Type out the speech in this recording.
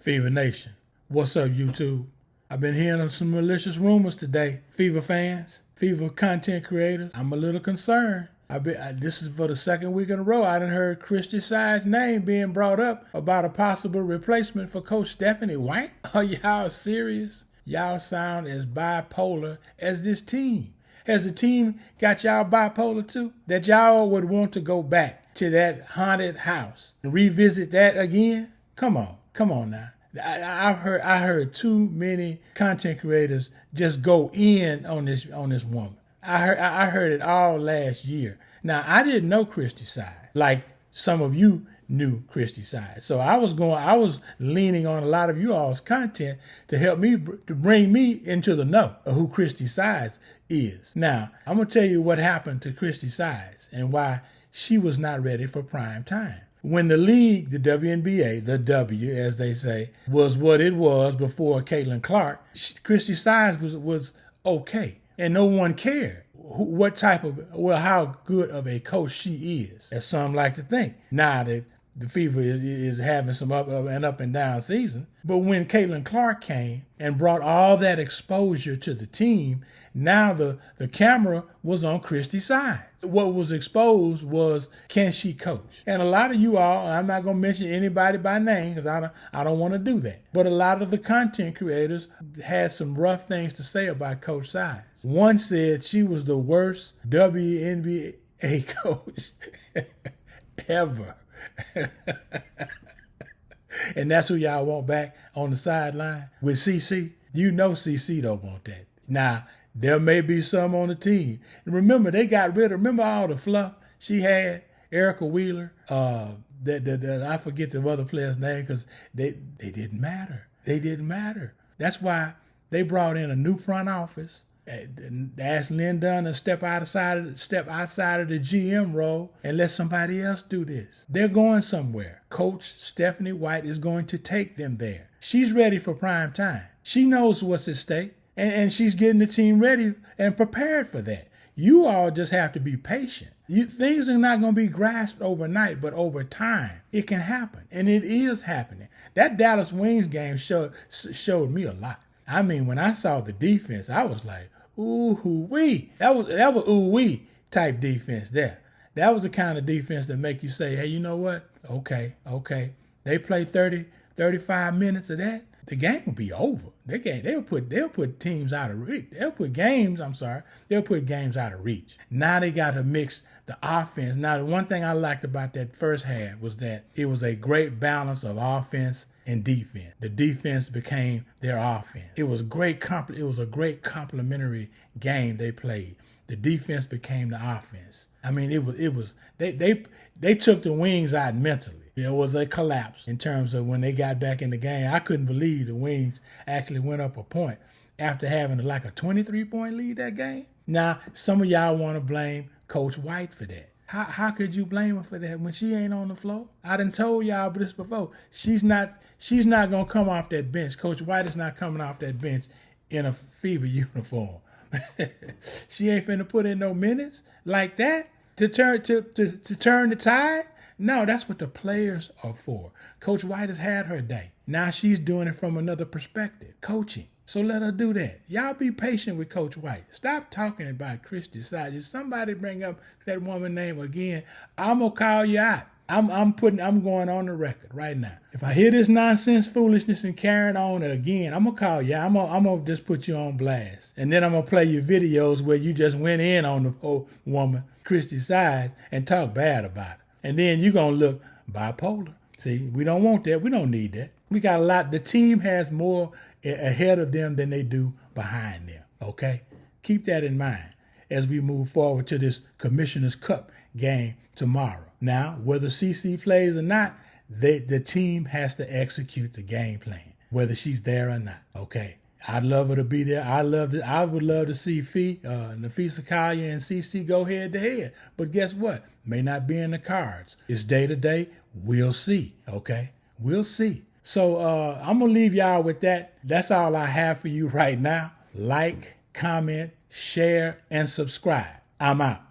Fever Nation. What's up, YouTube? I've been hearing some malicious rumors today. Fever fans, Fever content creators, I'm a little concerned. This is for the second week in a row. I done heard Christy Side's name being brought up about a possible replacement for Coach Stephanie White. Are y'all serious? Y'all sound as bipolar as this team. Has the team got y'all bipolar too? That y'all would want to go back to that haunted house and revisit that again? Come on now. I heard too many content creators just go in on this woman. I heard it all last year. Now I didn't know Christy Side like some of you knew Christy Side, so I was leaning on a lot of you all's content to help me to bring me into the know of who Christy Sides is. Now I'm gonna tell you what happened to Christy Sides and why she was not ready for prime time. When the league, the WNBA, the W as they say, was what it was before Caitlin Clark, Christy Sides was okay. And no one cared how good of a coach she is, as some like to think. Now that the Fever is having some up and down season. But when Caitlin Clark came and brought all that exposure to the team, now the camera was on Christy's side. What was exposed was, can she coach? And a lot of you all, I'm not going to mention anybody by name because I don't want to do that. But a lot of the content creators had some rough things to say about Coach Sides. One said she was the worst WNBA coach ever. And that's who y'all want back on the sideline with CC. You know CC don't want that. Now, there may be some on the team. And remember, they got rid of, remember all the fluff she had? Erica Wheeler, I forget the other player's name because they didn't matter. They didn't matter. That's why they brought in a new front office. Ask Lynn Dunn to step outside of the GM role and let somebody else do this. They're going somewhere. Coach Stephanie White is going to take them there. She's ready for prime time. She knows what's at stake, and she's getting the team ready and prepared for that. You all just have to be patient. Things are not going to be grasped overnight, but over time, it can happen, and it is happening. That Dallas Wings game showed me a lot. I mean, when I saw the defense, I was like, ooh-wee. That was ooh-wee type defense there. That was the kind of defense that make you say, hey, you know what? Okay. They play 30, 35 minutes of that, the game will be over. They'll put teams out of reach. They'll put games out of reach. Now they got to mix the offense. Now, the one thing I liked about that first half was that it was a great balance of offense and defense. The defense became their offense. It was a great complementary game they played. The defense became the offense. I mean, they took the Wings out mentally. There was a collapse in terms of when they got back in the game. I couldn't believe the Wings actually went up a point after having like a 23-point lead that game. Now, some of y'all want to blame Coach White for that. How could you blame her for that when she ain't on the floor? I done told y'all this before. She's not gonna come off that bench. Coach White is not coming off that bench in a Fever uniform. She ain't finna put in no minutes like that to turn the tide. No, that's what the players are for. Coach White has had her day. Now she's doing it from another perspective, coaching. So let her do that. Y'all be patient with Coach White. Stop talking about Christy Side. If somebody bring up that woman name again, I'm gonna call you out. I'm going on the record right now. If I hear this nonsense, foolishness, and carrying on again, I'm gonna call you. I'm gonna just put you on blast, and then I'm gonna play you videos where you just went in on the whole woman, Christy Side, and talk bad about it. And then you're gonna look bipolar. See, we don't want that. We don't need that. We got a lot. The team has more ahead of them than they do behind them. Okay, keep that in mind as we move forward to this Commissioner's Cup game tomorrow. Now, whether CC plays or not, the team has to execute the game plan, whether she's there or not. Okay, I'd love her to be there. I would love to see Nafisa Kalia and CC go head to head. But guess what? May not be in the cards. It's day to day. We'll see. Okay, we'll see. So I'm gonna leave y'all with that. That's all I have for you right now. Like, comment, share, and subscribe. I'm out.